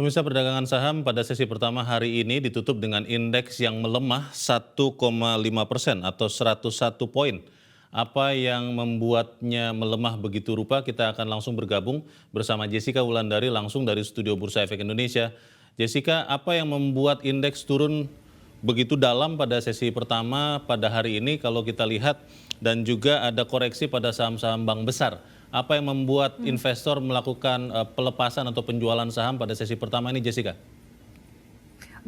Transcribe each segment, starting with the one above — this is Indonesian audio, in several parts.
Pemirsa, perdagangan saham pada sesi pertama hari ini ditutup dengan indeks yang melemah 1,5% atau 101 poin. Apa yang membuatnya melemah begitu rupa? Kita akan langsung bergabung bersama Jessica Wulandari langsung dari Studio Bursa Efek Indonesia. Jessica, apa yang membuat indeks turun begitu dalam pada sesi pertama pada hari ini kalau kita lihat, dan juga ada koreksi pada saham-saham bank besar? Apa yang membuat investor melakukan pelepasan atau penjualan saham pada sesi pertama ini, Jessica?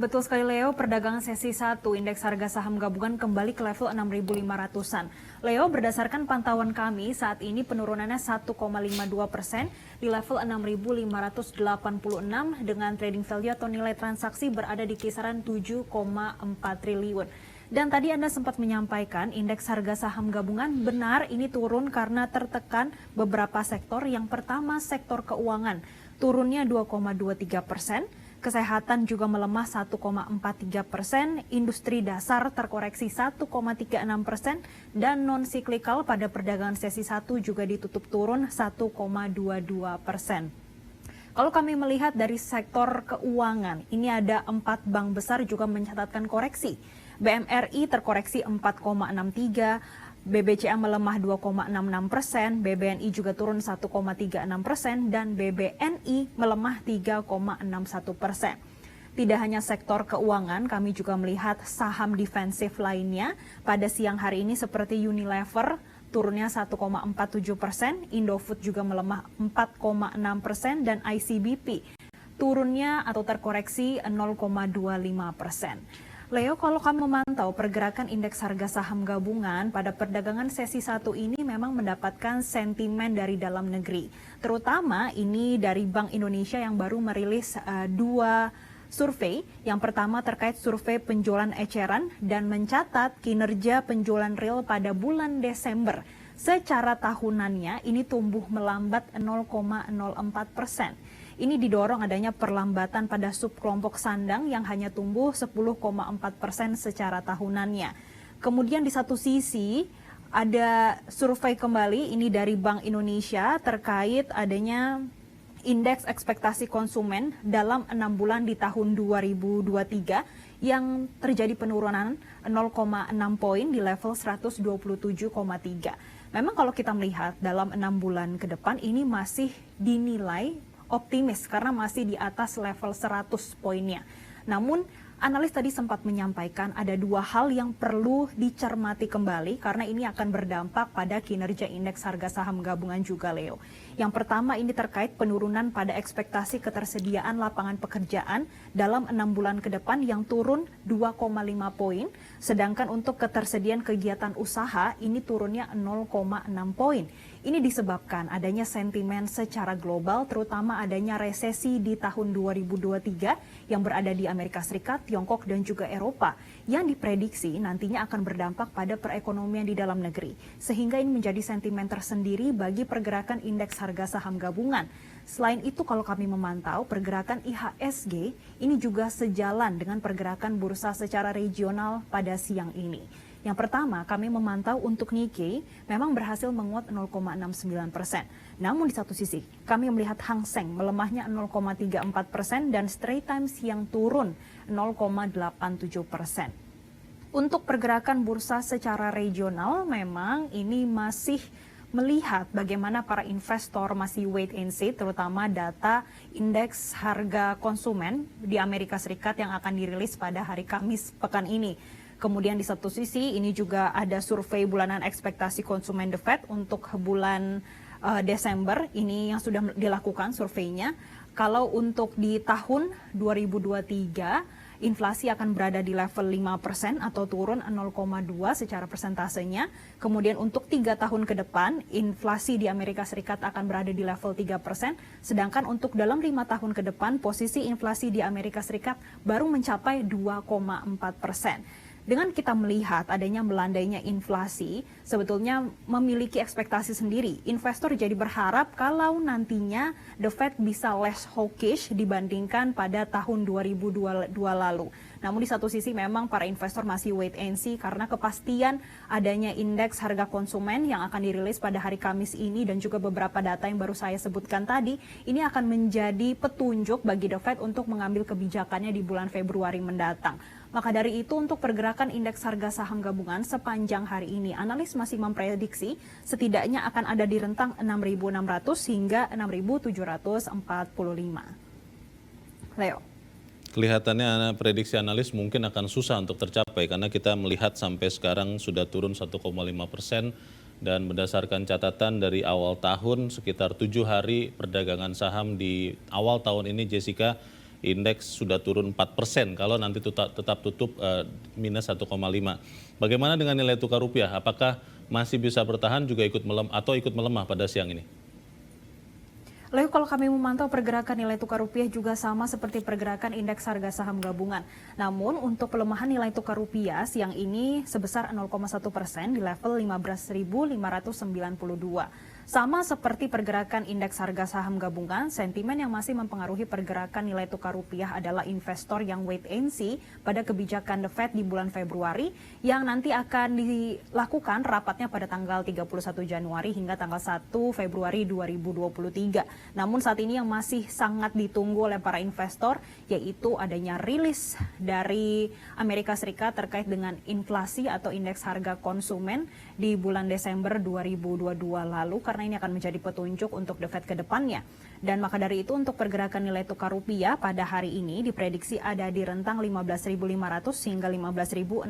Betul sekali Leo, perdagangan sesi 1 indeks harga saham gabungan kembali ke level 6.500-an. Leo, berdasarkan pantauan kami saat ini penurunannya 1,52% di level 6.586 dengan trading value atau nilai transaksi berada di kisaran 7,4 triliun. Dan tadi Anda sempat menyampaikan indeks harga saham gabungan benar ini turun karena tertekan beberapa sektor. Yang pertama sektor keuangan, turunnya 2,23%. Kesehatan juga melemah 1,43%, industri dasar terkoreksi 1,36%, dan non-siklikal pada perdagangan sesi 1 juga ditutup turun 1,22%. Kalau kami melihat dari sektor keuangan, ini ada 4 bank besar juga mencatatkan koreksi. BMRI terkoreksi 4,63%, BBCA melemah 2,66%, BBNI juga turun 1,36%, dan BBNI melemah 3,61%. Tidak hanya sektor keuangan, kami juga melihat saham defensif lainnya pada siang hari ini seperti Unilever turunnya 1,47%, Indofood juga melemah 4,6%, dan ICBP turunnya atau terkoreksi 0,25%. Leo, kalau kamu memantau pergerakan indeks harga saham gabungan pada perdagangan sesi 1 ini memang mendapatkan sentimen dari dalam negeri. Terutama ini dari Bank Indonesia yang baru merilis 2 survei. Yang pertama terkait survei penjualan eceran dan mencatat kinerja penjualan real pada bulan Desember. Secara tahunannya ini tumbuh melambat 0,04%. Ini didorong adanya perlambatan pada subkelompok sandang yang hanya tumbuh 10,4% secara tahunannya. Kemudian di satu sisi ada survei kembali ini dari Bank Indonesia terkait adanya indeks ekspektasi konsumen dalam 6 bulan di tahun 2023 yang terjadi penurunan 0,6 poin di level 127,3. Memang kalau kita melihat dalam 6 bulan ke depan ini masih dinilai optimis karena masih di atas level 100 poinnya. Namun analis tadi sempat menyampaikan ada 2 hal yang perlu dicermati kembali karena ini akan berdampak pada kinerja indeks harga saham gabungan juga, Leo. Yang pertama ini terkait penurunan pada ekspektasi ketersediaan lapangan pekerjaan dalam 6 bulan ke depan yang turun 2,5 poin, sedangkan untuk ketersediaan kegiatan usaha ini turunnya 0,6 poin. Ini disebabkan adanya sentimen secara global, terutama adanya resesi di tahun 2023 yang berada di Amerika Serikat, Tiongkok, dan juga Eropa, yang diprediksi nantinya akan berdampak pada perekonomian di dalam negeri. Sehingga ini menjadi sentimen tersendiri bagi pergerakan indeks harga saham gabungan. Selain itu, kalau kami memantau pergerakan IHSG, ini juga sejalan dengan pergerakan bursa secara regional pada siang ini. Yang pertama, kami memantau untuk Nikkei memang berhasil menguat 0,69%. Namun di satu sisi, kami melihat Hang Seng melemahnya 0,34% dan Straits Times yang turun 0,87%. Untuk pergerakan bursa secara regional, memang ini masih melihat bagaimana para investor masih wait and see, terutama data indeks harga konsumen di Amerika Serikat yang akan dirilis pada hari Kamis pekan ini. Kemudian di satu sisi ini juga ada survei bulanan ekspektasi konsumen The Fed untuk bulan Desember ini yang sudah dilakukan surveinya. Kalau untuk di tahun 2023 inflasi akan berada di level 5% atau turun 0,2 secara persentasenya. Kemudian untuk 3 tahun ke depan inflasi di Amerika Serikat akan berada di level 3%. Sedangkan untuk dalam 5 tahun ke depan posisi inflasi di Amerika Serikat baru mencapai 2,4%. Dengan kita melihat adanya melandainya inflasi, sebetulnya memiliki ekspektasi sendiri. Investor jadi berharap kalau nantinya The Fed bisa less hawkish dibandingkan pada tahun 2022 lalu. Namun di satu sisi memang para investor masih wait and see karena kepastian adanya indeks harga konsumen yang akan dirilis pada hari Kamis ini dan juga beberapa data yang baru saya sebutkan tadi, ini akan menjadi petunjuk bagi The Fed untuk mengambil kebijakannya di bulan Februari mendatang. Maka dari itu untuk pergerakan indeks harga saham gabungan sepanjang hari ini, analis masih memprediksi setidaknya akan ada di rentang 6.600 hingga 6.745. Leo. Kelihatannya prediksi analis mungkin akan susah untuk tercapai karena kita melihat sampai sekarang sudah turun 1,5% dan berdasarkan catatan dari awal tahun sekitar 7 hari perdagangan saham di awal tahun ini, Jessica, indeks sudah turun 4%, kalau nanti tetap tutup minus 1,5. Bagaimana dengan nilai tukar rupiah? Apakah masih bisa bertahan juga ikut melemah pada siang ini? Lalu kalau kami memantau pergerakan nilai tukar rupiah juga sama seperti pergerakan indeks harga saham gabungan. Namun untuk pelemahan nilai tukar rupiah siang ini sebesar 0,1% di level 15.592. Sama seperti pergerakan indeks harga saham gabungan, sentimen yang masih mempengaruhi pergerakan nilai tukar rupiah adalah investor yang wait and see pada kebijakan The Fed di bulan Februari yang nanti akan dilakukan rapatnya pada tanggal 31 Januari hingga tanggal 1 Februari 2023. Namun saat ini yang masih sangat ditunggu oleh para investor yaitu adanya rilis dari Amerika Serikat terkait dengan inflasi atau indeks harga konsumen di bulan Desember 2022 lalu karena ini akan menjadi petunjuk untuk The Fed ke depannya. Dan maka dari itu untuk pergerakan nilai tukar rupiah pada hari ini diprediksi ada di rentang 15.500 hingga 15.625.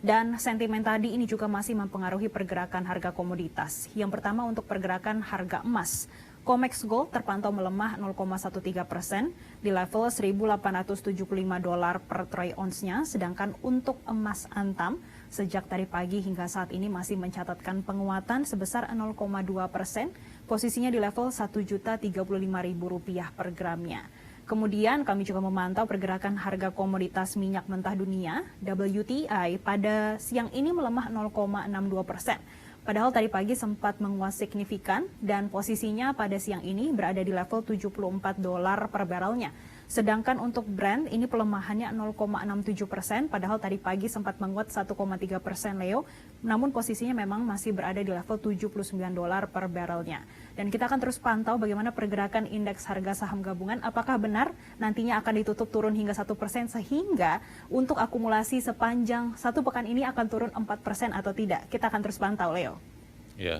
Dan sentimen tadi ini juga masih mempengaruhi pergerakan harga komoditas. Yang pertama untuk pergerakan harga emas. COMEX Gold terpantau melemah 0,13% di level $1.875 per troy ounce-nya, sedangkan untuk emas antam sejak tadi pagi hingga saat ini masih mencatatkan penguatan sebesar 0,2%, posisinya di level Rp1.035.000 per gramnya. Kemudian kami juga memantau pergerakan harga komoditas minyak mentah dunia, WTI, pada siang ini melemah 0,62%. Padahal tadi pagi sempat menguat signifikan dan posisinya pada siang ini berada di level $74 per barelnya. Sedangkan untuk Brent ini pelemahannya 0,67%, padahal tadi pagi sempat menguat 1,3% Leo, namun posisinya memang masih berada di level $79 per barelnya. Dan kita akan terus pantau bagaimana pergerakan indeks harga saham gabungan, apakah benar nantinya akan ditutup turun hingga 1% sehingga untuk akumulasi sepanjang satu pekan ini akan turun 4% atau tidak. Kita akan terus pantau Leo. Ya,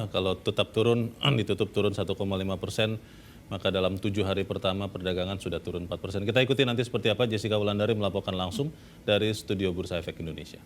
kalau tetap turun, ditutup turun 1,5%, maka dalam 7 hari pertama perdagangan sudah turun 4%. Kita ikuti nanti seperti apa. Jessica Wulandari melaporkan langsung dari Studio Bursa Efek Indonesia.